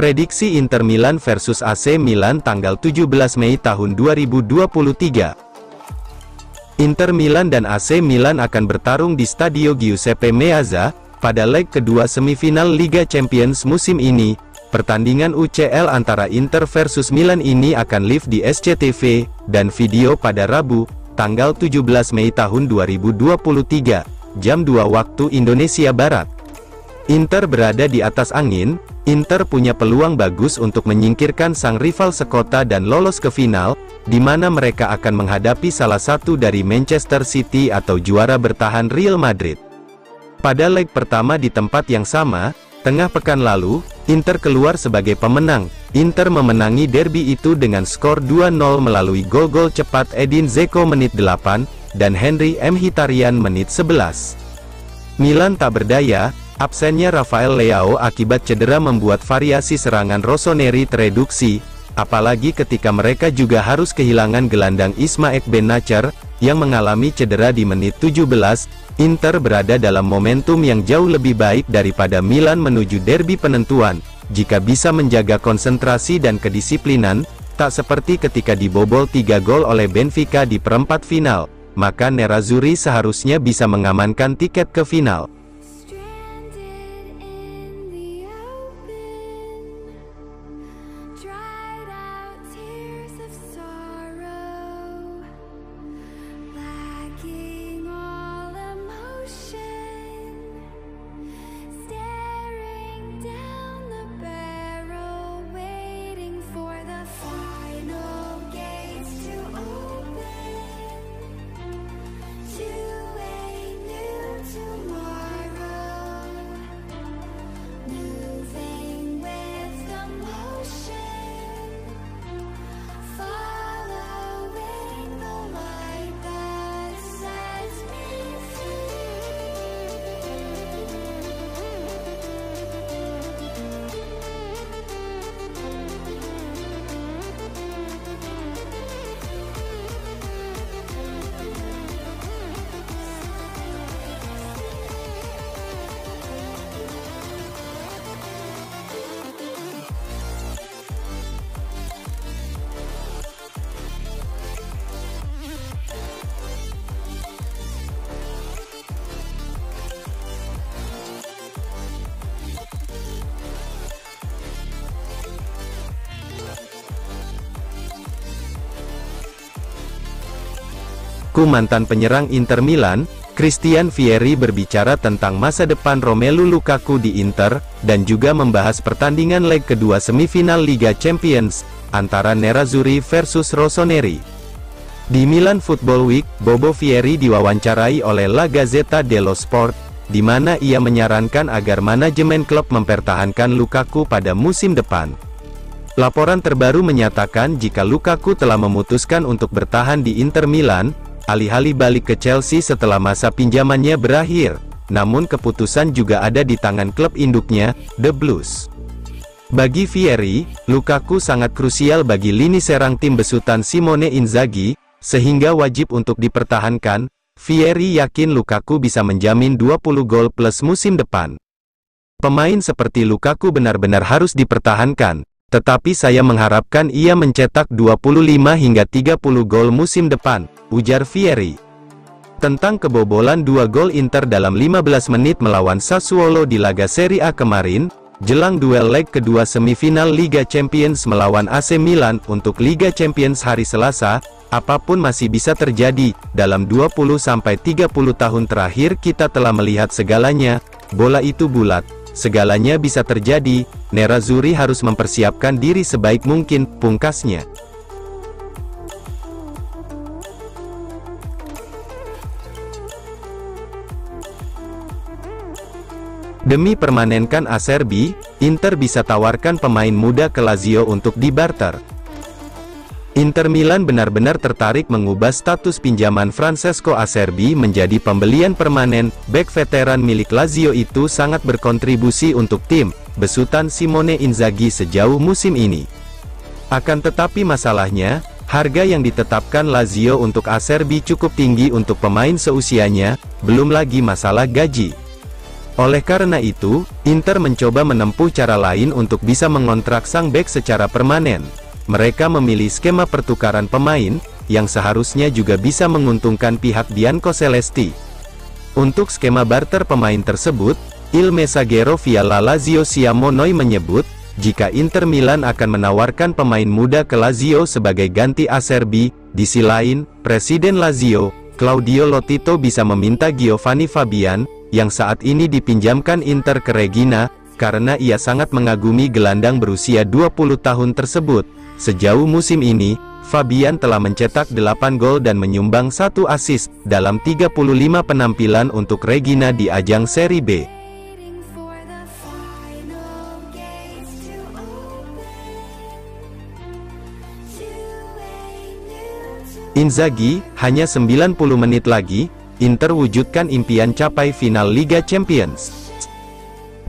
Prediksi Inter Milan versus AC Milan tanggal 17 Mei tahun 2023. Inter Milan dan AC Milan akan bertarung di Stadio Giuseppe Meazza pada leg kedua semifinal Liga Champions musim ini. Pertandingan UCL antara Inter versus Milan ini akan live di SCTV dan video pada Rabu, tanggal 17 Mei tahun 2023, jam 2 waktu Indonesia Barat. Inter berada di atas angin. Inter punya peluang bagus untuk menyingkirkan sang rival sekota dan lolos ke final, di mana mereka akan menghadapi salah satu dari Manchester City atau juara bertahan Real Madrid. Pada leg pertama di tempat yang sama, tengah pekan lalu, Inter keluar sebagai pemenang. Inter memenangi derby itu dengan skor 2-0 melalui gol-gol cepat Edin Dzeko menit 8, dan Henry Mkhitaryan menit 11. Milan tak berdaya. Absennya Rafael Leao akibat cedera membuat variasi serangan Rossoneri tereduksi, apalagi ketika mereka juga harus kehilangan gelandang Ismaek Benacer, yang mengalami cedera di menit 17. Inter berada dalam momentum yang jauh lebih baik daripada Milan menuju derby penentuan, jika bisa menjaga konsentrasi dan kedisiplinan, tak seperti ketika dibobol 3 gol oleh Benfica di perempat final, maka Nerazzurri seharusnya bisa mengamankan tiket ke final. Mantan penyerang Inter Milan, Christian Vieri berbicara tentang masa depan Romelu Lukaku di Inter, dan juga membahas pertandingan leg kedua semifinal Liga Champions, antara Nerazzurri versus Rossoneri. Di Milan Football Week, Bobo Vieri diwawancarai oleh La Gazzetta dello Sport, di mana ia menyarankan agar manajemen klub mempertahankan Lukaku pada musim depan. Laporan terbaru menyatakan jika Lukaku telah memutuskan untuk bertahan di Inter Milan, alih-alih balik ke Chelsea setelah masa pinjamannya berakhir, namun keputusan juga ada di tangan klub induknya, The Blues. Bagi Vieri, Lukaku sangat krusial bagi lini serang tim besutan Simone Inzaghi, sehingga wajib untuk dipertahankan. Vieri yakin Lukaku bisa menjamin 20 gol plus musim depan. Pemain seperti Lukaku benar-benar harus dipertahankan, tetapi saya mengharapkan ia mencetak 25 hingga 30 gol musim depan, ujar Vieri. Tentang kebobolan 2 gol Inter dalam 15 menit melawan Sassuolo di laga Serie A kemarin, jelang duel leg kedua semifinal Liga Champions melawan AC Milan untuk Liga Champions hari Selasa, apapun masih bisa terjadi. Dalam 20-30 tahun terakhir kita telah melihat segalanya, bola itu bulat. Segalanya bisa terjadi, Nerazzurri harus mempersiapkan diri sebaik mungkin, pungkasnya. Demi permanenkan Acerbi, Inter bisa tawarkan pemain muda ke Lazio untuk dibarter. Inter Milan benar-benar tertarik mengubah status pinjaman Francesco Acerbi menjadi pembelian permanen. Bek veteran milik Lazio itu sangat berkontribusi untuk tim besutan Simone Inzaghi sejauh musim ini. Akan tetapi masalahnya, harga yang ditetapkan Lazio untuk Acerbi cukup tinggi untuk pemain seusianya, belum lagi masalah gaji. Oleh karena itu, Inter mencoba menempuh cara lain untuk bisa mengontrak sang bek secara permanen. Mereka memilih skema pertukaran pemain, yang seharusnya juga bisa menguntungkan pihak Biancocelesti. Untuk skema barter pemain tersebut, Il Messaggero via La Lazio Siamonoi menyebut, jika Inter Milan akan menawarkan pemain muda ke Lazio sebagai ganti Acerbi. Di sisi lain, Presiden Lazio, Claudio Lotito bisa meminta Giovanni Fabian, yang saat ini dipinjamkan Inter ke Reggina, karena ia sangat mengagumi gelandang berusia 20 tahun tersebut. Sejauh musim ini, Fabian telah mencetak 8 gol dan menyumbang 1 assist, dalam 35 penampilan untuk Reggina di ajang Serie B. Inzaghi, hanya 90 menit lagi, Inter wujudkan impian capai final Liga Champions.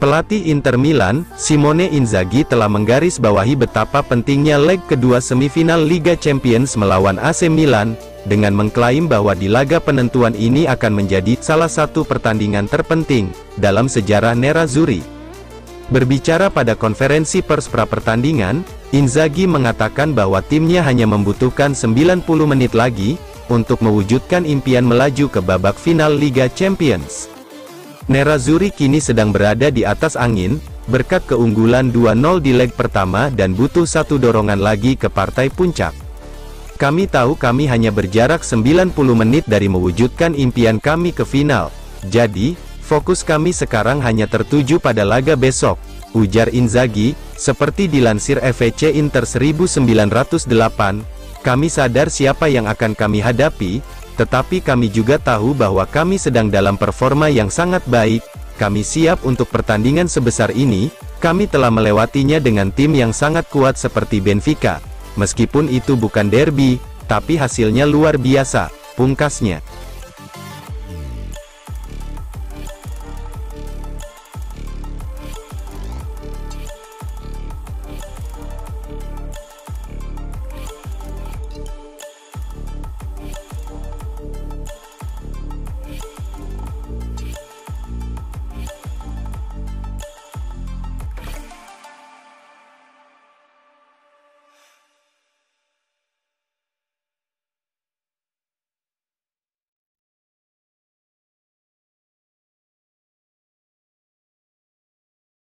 Pelatih Inter Milan, Simone Inzaghi telah menggarisbawahi betapa pentingnya leg kedua semifinal Liga Champions melawan AC Milan, dengan mengklaim bahwa di laga penentuan ini akan menjadi salah satu pertandingan terpenting dalam sejarah Nerazzurri. Berbicara pada konferensi pers pra-pertandingan, Inzaghi mengatakan bahwa timnya hanya membutuhkan 90 menit lagi untuk mewujudkan impian melaju ke babak final Liga Champions. Nerazzurri kini sedang berada di atas angin, berkat keunggulan 2-0 di leg pertama dan butuh satu dorongan lagi ke partai puncak. Kami tahu kami hanya berjarak 90 menit dari mewujudkan impian kami ke final. Jadi, fokus kami sekarang hanya tertuju pada laga besok, ujar Inzaghi, seperti dilansir FC Inter 1908. Kami sadar siapa yang akan kami hadapi, tetapi kami juga tahu bahwa kami sedang dalam performa yang sangat baik. Kami siap untuk pertandingan sebesar ini. Kami telah melewatinya dengan tim yang sangat kuat seperti Benfica. Meskipun itu bukan derby, tapi hasilnya luar biasa, pungkasnya.